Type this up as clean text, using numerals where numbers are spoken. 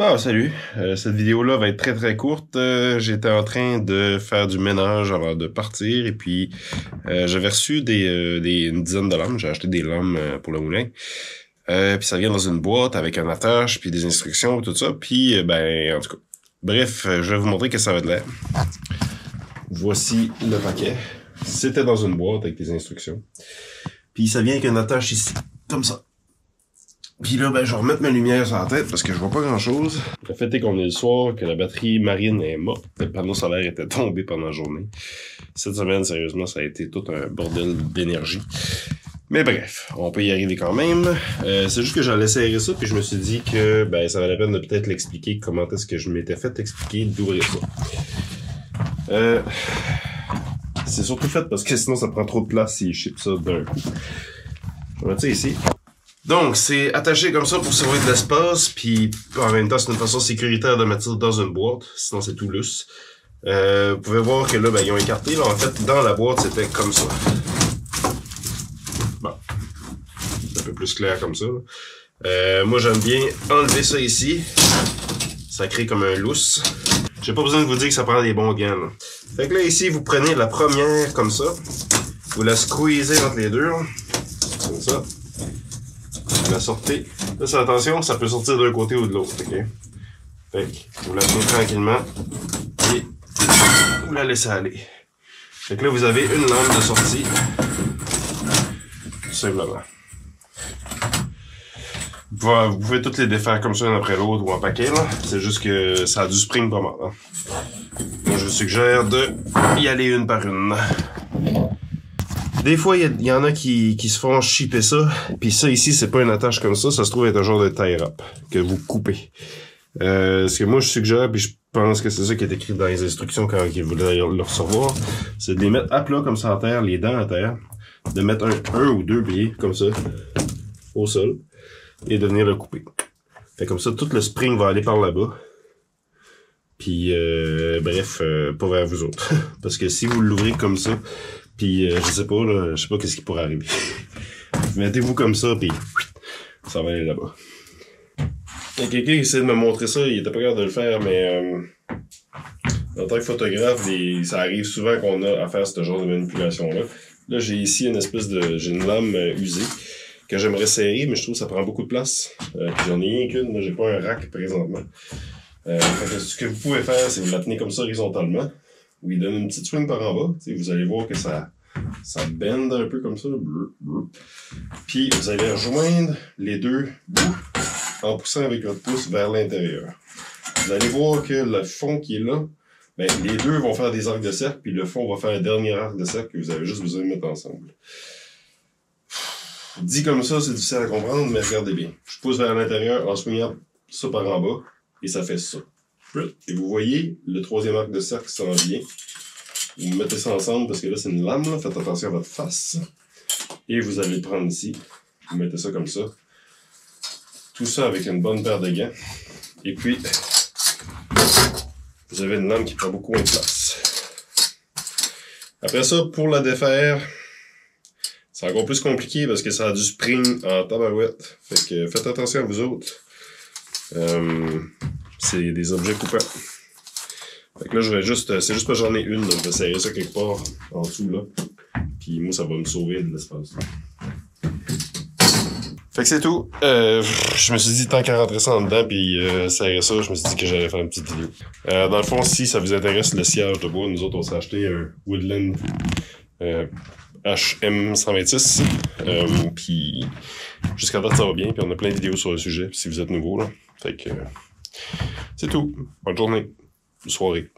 Bon, salut. Cette vidéo-là va être très courte. J'étais en train de faire du ménage avant de partir et puis j'avais reçu une dizaine de lames. J'ai acheté des lames pour le moulin. Puis ça vient dans une boîte avec un attache puis des instructions tout ça. Puis ben en tout cas. Bref, je vais vous montrer que ça va de l'air. Voici le paquet. C'était dans une boîte avec des instructions. Puis ça vient avec un attache ici, comme ça. Puis là, ben, je vais remettre ma lumière sur la tête parce que je vois pas grand-chose. Le fait est qu'on est le soir, que la batterie marine est morte. Le panneau solaire était tombé pendant la journée. Cette semaine, sérieusement, ça a été tout un bordel d'énergie. Mais bref, on peut y arriver quand même. C'est juste que j'allais serrer ça, puis je me suis dit que ben ça valait la peine de peut-être l'expliquer, comment est-ce que je m'étais fait expliquer d'ouvrir ça. C'est surtout fait parce que sinon ça prend trop de place si je ship ça d'un coup. Je vais mettre ça ici. Donc, c'est attaché comme ça pour sauver de l'espace, puis en même temps, c'est une façon sécuritaire de mettre ça dans une boîte, sinon c'est tout lousse. Vous pouvez voir que là, ben, ils ont écarté. Là, en fait, dans la boîte, c'était comme ça. Bon, c'est un peu plus clair comme ça. Moi, j'aime bien enlever ça ici. Ça crée comme un lousse. J'ai pas besoin de vous dire que ça prend des bons gants. Là. Fait que là, ici, vous prenez la première comme ça. Vous la squeezez entre les deux. Là. Comme ça. Vous la sortez. Là, c'est attention, ça peut sortir d'un côté ou de l'autre, ok? Fait que vous la tenez tranquillement et vous la laissez aller. Fait que là, vous avez une lampe de sortie. Tout simplement. Vous pouvez toutes les défaire comme ça, l'un après l'autre ou en paquet, là. C'est juste que ça a du spring pas mal, hein. Moi, je vous suggère de y aller une par une. Des fois, il y en a qui se font shipper ça. Puis ça, ici, c'est pas une attache comme ça. Ça se trouve être un genre de tie-up que vous coupez. Ce que moi, je suggère, puis je pense que c'est ça qui est écrit dans les instructions quand ils voulaient le recevoir, c'est de les mettre à plat comme ça à terre, les dents à terre, de mettre un ou deux pieds comme ça au sol et de venir le couper. Fait comme ça, tout le spring va aller par là-bas. Puis, bref, pas vers vous autres. Parce que si vous l'ouvrez comme ça, puis je sais pas, là, je sais pas qu'est-ce qui pourrait arriver. Mettez-vous comme ça, puis ça va aller là-bas. Il y a quelqu'un qui essaie de me montrer ça, il était pas capable de le faire, mais en tant que photographe, ça arrive souvent qu'on a à faire ce genre de manipulation-là. Là, j'ai ici j'ai une lame usée que j'aimerais serrer, mais je trouve que ça prend beaucoup de place. Puis j'en ai rien qu'une, là, j'ai pas un rack présentement. Fait que ce que vous pouvez faire, c'est vous la tenez comme ça horizontalement. Où il donne une petite swing par en bas. T'sais, vous allez voir que ça bend un peu comme ça. Puis vous allez rejoindre les deux bouts en poussant avec votre pouce vers l'intérieur. Vous allez voir que le fond qui est là, ben, les deux vont faire des arcs de cercle, puis le fond va faire un dernier arc de cercle que vous avez juste besoin de mettre ensemble. Dit comme ça, c'est difficile à comprendre, mais regardez bien. Je pousse vers l'intérieur en swingant ça par en bas, et ça fait ça. Et vous voyez, le troisième arc de cercle s'en vient. Vous mettez ça ensemble parce que là, c'est une lame. Là. Faites attention à votre face. Et vous allez le prendre ici. Vous mettez ça comme ça. Tout ça avec une bonne paire de gants. Et puis, vous avez une lame qui prend beaucoup moins de place. Après ça, pour la défaire, c'est encore plus compliqué parce que ça a du spring en tabarouette. Fait que faites attention à vous autres. C'est des objets coupants. Fait que là, c'est juste parce que j'en ai une, donc je vais serrer ça quelque part en dessous, là. Puis moi, ça va me sauver de l'espace. Fait que c'est tout. Je me suis dit, tant qu'à rentrer ça en dedans, puis serrer ça, je me suis dit que j'allais faire une petite vidéo. Dans le fond, si ça vous intéresse le sciage de bois, nous autres, on s'est acheté un Woodland HM126. Puis jusqu'à date, ça va bien, puis on a plein de vidéos sur le sujet, si vous êtes nouveau, là. Fait que c'est tout. Bonne journée. Bonne soirée.